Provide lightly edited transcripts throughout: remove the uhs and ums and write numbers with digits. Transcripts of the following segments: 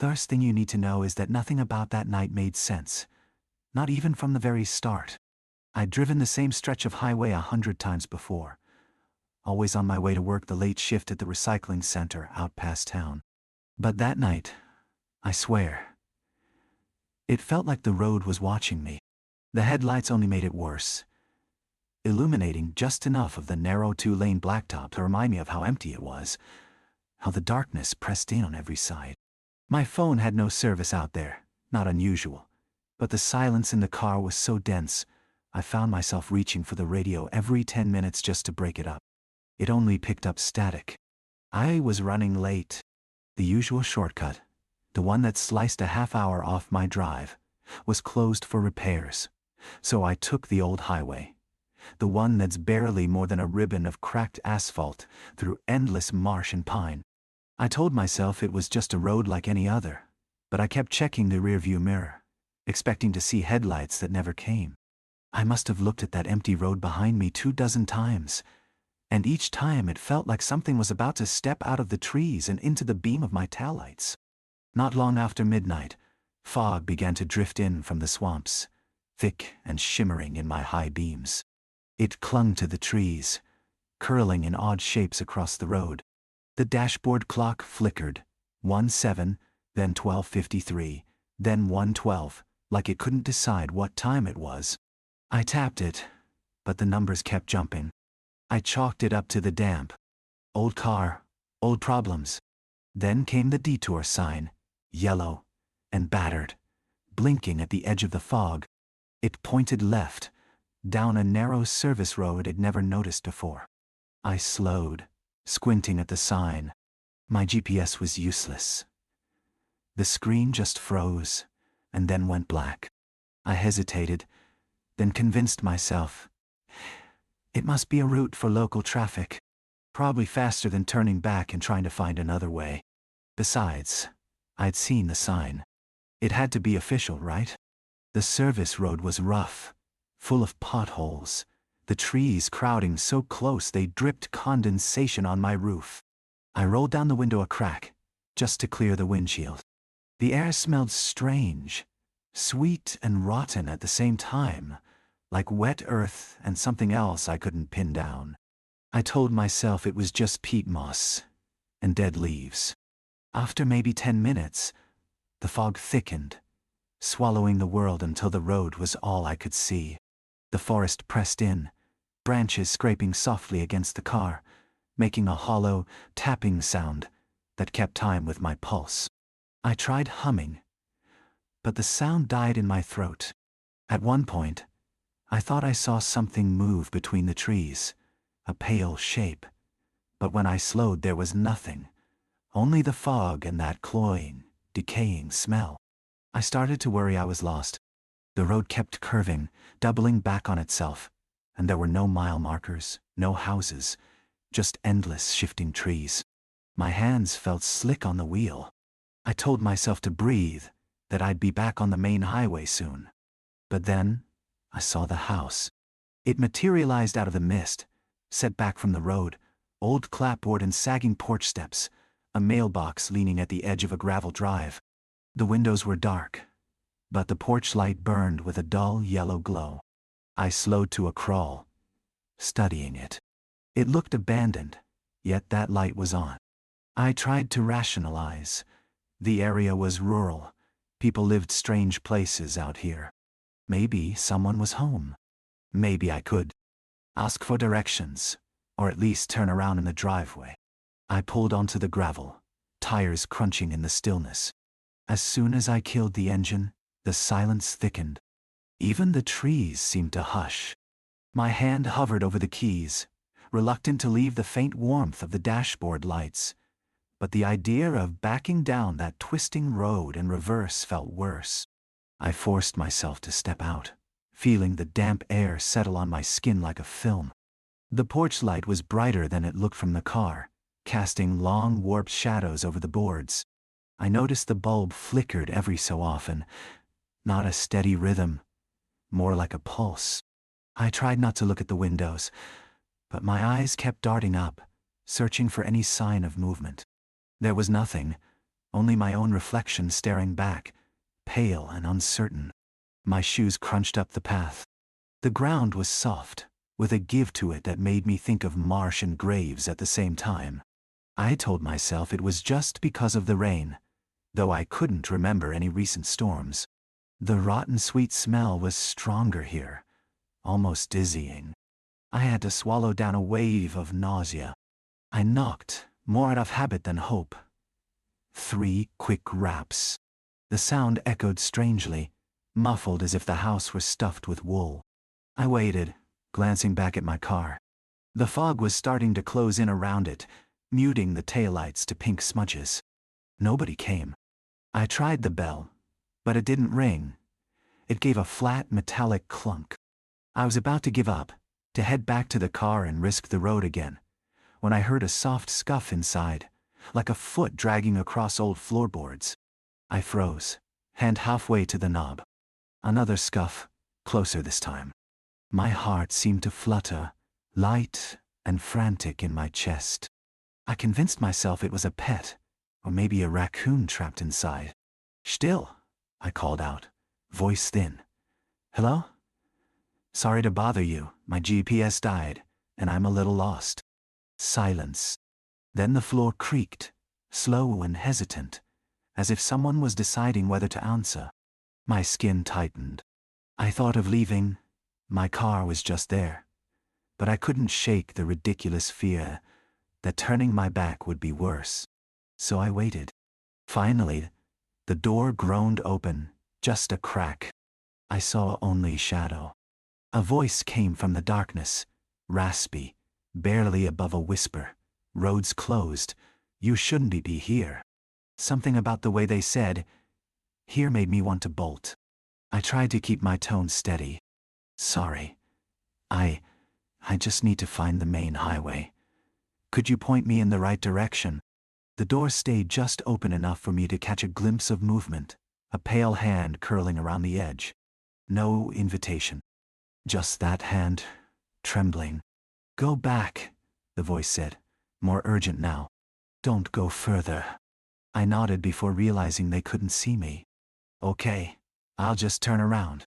First thing you need to know is that nothing about that night made sense. Not even from the very start. I'd driven the same stretch of highway 100 times before. Always on my way to work the late shift at the recycling center out past town. But that night, I swear, it felt like the road was watching me. The headlights only made it worse, illuminating just enough of the narrow 2-lane blacktop to remind me of how empty it was, how the darkness pressed in on every side. My phone had no service out there, not unusual, but the silence in the car was so dense, I found myself reaching for the radio every 10 minutes just to break it up. It only picked up static. I was running late. The usual shortcut, the one that sliced a half hour off my drive, was closed for repairs, so I took the old highway. The one that's barely more than a ribbon of cracked asphalt through endless marsh and pine. I told myself it was just a road like any other, but I kept checking the rearview mirror, expecting to see headlights that never came. I must have looked at that empty road behind me 24 times, and each time it felt like something was about to step out of the trees and into the beam of my taillights. Not long after midnight, fog began to drift in from the swamps, thick and shimmering in my high beams. It clung to the trees, curling in odd shapes across the road. The dashboard clock flickered, 1:07, then 12:53, then 1:12, like it couldn't decide what time it was. I tapped it, but the numbers kept jumping. I chalked it up to the damp. Old car, old problems. Then came the detour sign, yellow and battered, blinking at the edge of the fog. It pointed left, down a narrow service road I'd never noticed before. I slowed, squinting at the sign. My GPS was useless. The screen just froze, and then went black. I hesitated, then convinced myself. It must be a route for local traffic. Probably faster than turning back and trying to find another way. Besides, I'd seen the sign. It had to be official, right? The service road was rough, full of potholes, the trees crowding so close they dripped condensation on my roof. I rolled down the window a crack, just to clear the windshield. The air smelled strange, sweet and rotten at the same time, like wet earth and something else I couldn't pin down. I told myself it was just peat moss and dead leaves. After maybe 10 minutes, the fog thickened, swallowing the world until the road was all I could see. The forest pressed in, branches scraping softly against the car, making a hollow, tapping sound that kept time with my pulse. I tried humming, but the sound died in my throat. At one point, I thought I saw something move between the trees, a pale shape, but when I slowed there was nothing, only the fog and that cloying, decaying smell. I started to worry I was lost. The road kept curving, doubling back on itself, and there were no mile markers, no houses, just endless shifting trees. My hands felt slick on the wheel. I told myself to breathe, that I'd be back on the main highway soon. But then, I saw the house. It materialized out of the mist, set back from the road, old clapboard and sagging porch steps, a mailbox leaning at the edge of a gravel drive. The windows were dark, but the porch light burned with a dull yellow glow. I slowed to a crawl, studying it. It looked abandoned, yet that light was on. I tried to rationalize. The area was rural. People lived strange places out here. Maybe someone was home. Maybe I could ask for directions, or at least turn around in the driveway. I pulled onto the gravel, tires crunching in the stillness. As soon as I killed the engine, the silence thickened. Even the trees seemed to hush. My hand hovered over the keys, reluctant to leave the faint warmth of the dashboard lights. But the idea of backing down that twisting road in reverse felt worse. I forced myself to step out, feeling the damp air settle on my skin like a film. The porch light was brighter than it looked from the car, casting long, warped shadows over the boards. I noticed the bulb flickered every so often, not a steady rhythm, more like a pulse. I tried not to look at the windows, but my eyes kept darting up, searching for any sign of movement. There was nothing, only my own reflection staring back, pale and uncertain. My shoes crunched up the path. The ground was soft, with a give to it that made me think of marsh and graves at the same time. I told myself it was just because of the rain, though I couldn't remember any recent storms. The rotten sweet smell was stronger here, almost dizzying. I had to swallow down a wave of nausea. I knocked, more out of habit than hope. 3 quick raps. The sound echoed strangely, muffled as if the house were stuffed with wool. I waited, glancing back at my car. The fog was starting to close in around it, muting the taillights to pink smudges. Nobody came. I tried the bell, but it didn't ring. It gave a flat metallic clunk. I was about to give up, to head back to the car and risk the road again, when I heard a soft scuff inside, like a foot dragging across old floorboards. I froze, hand halfway to the knob. Another scuff, closer this time. My heart seemed to flutter, light and frantic in my chest. I convinced myself it was a pet, or maybe a raccoon trapped inside. "Still," I called out, voice thin. "Hello? Sorry to bother you, my GPS died, and I'm a little lost." Silence. Then the floor creaked, slow and hesitant, as if someone was deciding whether to answer. My skin tightened. I thought of leaving. My car was just there. But I couldn't shake the ridiculous fear that turning my back would be worse. So I waited. Finally, the door groaned open, just a crack. I saw only shadow. A voice came from the darkness, raspy, barely above a whisper. "Road's closed. You shouldn't be here." Something about the way they said "here" made me want to bolt. I tried to keep my tone steady. "Sorry. I just need to find the main highway. Could you point me in the right direction?" The door stayed just open enough for me to catch a glimpse of movement, a pale hand curling around the edge. No invitation. Just that hand, trembling. "Go back," the voice said, more urgent now. "Don't go further." I nodded before realizing they couldn't see me. "Okay, I'll just turn around."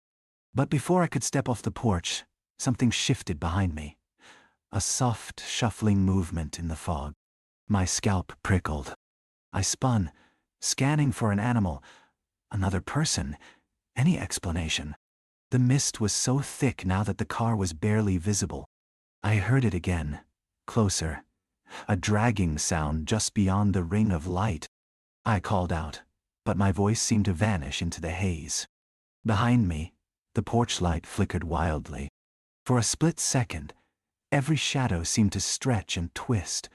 But before I could step off the porch, something shifted behind me. A soft, shuffling movement in the fog. My scalp prickled. I spun, scanning for an animal, another person, any explanation. The mist was so thick now that the car was barely visible. I heard it again, closer. A dragging sound just beyond the ring of light. I called out, but my voice seemed to vanish into the haze. Behind me, the porch light flickered wildly. For a split second, every shadow seemed to stretch and twist,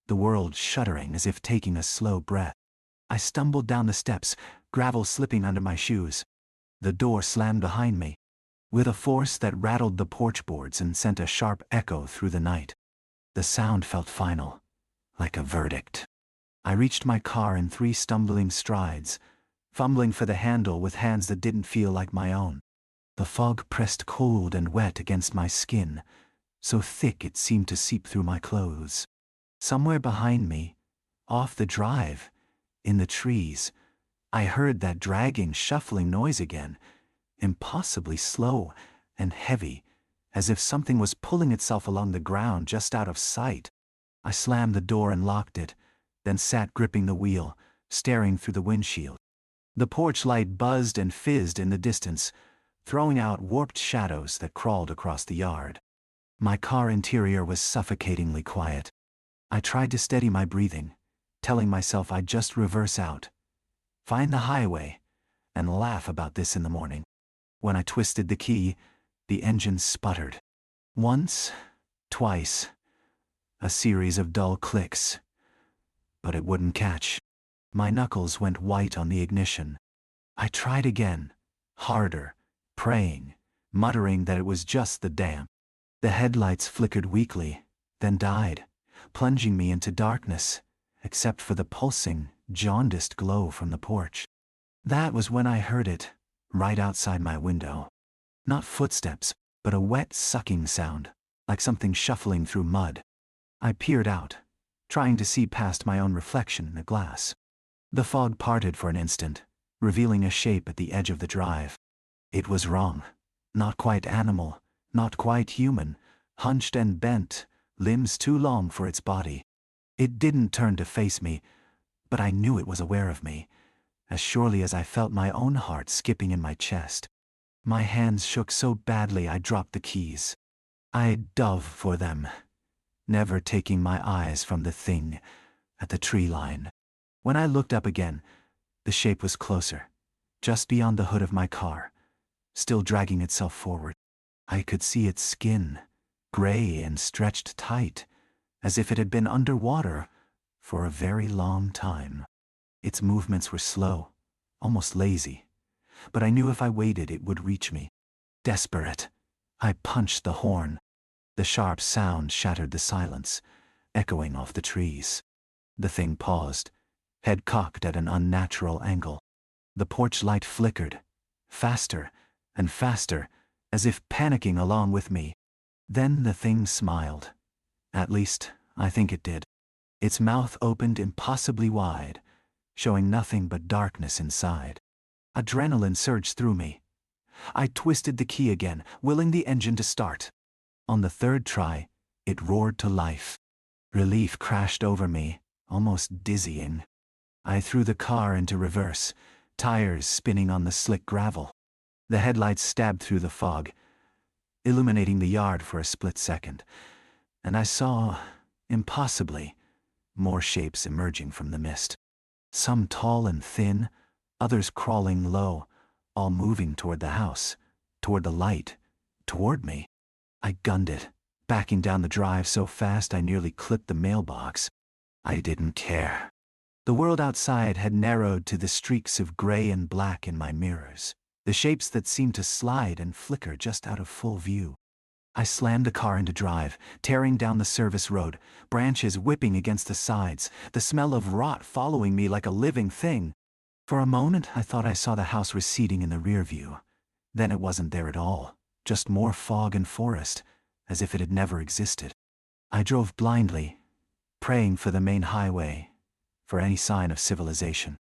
the world shuddering as if taking a slow breath. I stumbled down the steps, gravel slipping under my shoes. The door slammed behind me, with a force that rattled the porch boards and sent a sharp echo through the night. The sound felt final, like a verdict. I reached my car in 3 stumbling strides, fumbling for the handle with hands that didn't feel like my own. The fog pressed cold and wet against my skin, so thick it seemed to seep through my clothes. Somewhere behind me, off the drive, in the trees, I heard that dragging, shuffling noise again, impossibly slow and heavy, as if something was pulling itself along the ground just out of sight. I slammed the door and locked it, then sat gripping the wheel, staring through the windshield. The porch light buzzed and fizzed in the distance, throwing out warped shadows that crawled across the yard. My car interior was suffocatingly quiet. I tried to steady my breathing, telling myself I'd just reverse out, find the highway, and laugh about this in the morning. When I twisted the key, the engine sputtered. Once, twice, a series of dull clicks. But it wouldn't catch. My knuckles went white on the ignition. I tried again, harder, praying, muttering that it was just the damp. The headlights flickered weakly, then died, plunging me into darkness, except for the pulsing, jaundiced glow from the porch. That was when I heard it, right outside my window. Not footsteps, but a wet sucking sound, like something shuffling through mud. I peered out, trying to see past my own reflection in the glass. The fog parted for an instant, revealing a shape at the edge of the drive. It was wrong. Not quite animal, not quite human, hunched and bent, limbs too long for its body. It didn't turn to face me, but I knew it was aware of me, as surely as I felt my own heart skipping in my chest. My hands shook so badly I dropped the keys. I dove for them, never taking my eyes from the thing at the tree line. When I looked up again, the shape was closer, just beyond the hood of my car, still dragging itself forward. I could see its skin, gray and stretched tight, as if it had been underwater for a very long time. Its movements were slow, almost lazy, but I knew if I waited it would reach me. Desperate, I punched the horn. The sharp sound shattered the silence, echoing off the trees. The thing paused, head cocked at an unnatural angle. The porch light flickered, faster and faster, as if panicking along with me. Then the thing smiled. At least, I think it did. Its mouth opened impossibly wide, showing nothing but darkness inside. Adrenaline surged through me. I twisted the key again, willing the engine to start. On the third try, it roared to life. Relief crashed over me, almost dizzying. I threw the car into reverse, tires spinning on the slick gravel. The headlights stabbed through the fog, illuminating the yard for a split second, and I saw, impossibly, more shapes emerging from the mist. Some tall and thin, others crawling low, all moving toward the house, toward the light, toward me. I gunned it, backing down the drive so fast I nearly clipped the mailbox. I didn't care. The world outside had narrowed to the streaks of gray and black in my mirrors, the shapes that seemed to slide and flicker just out of full view. I slammed the car into drive, tearing down the service road, branches whipping against the sides, the smell of rot following me like a living thing. For a moment, I thought I saw the house receding in the rear view. Then it wasn't there at all, just more fog and forest, as if it had never existed. I drove blindly, praying for the main highway, for any sign of civilization.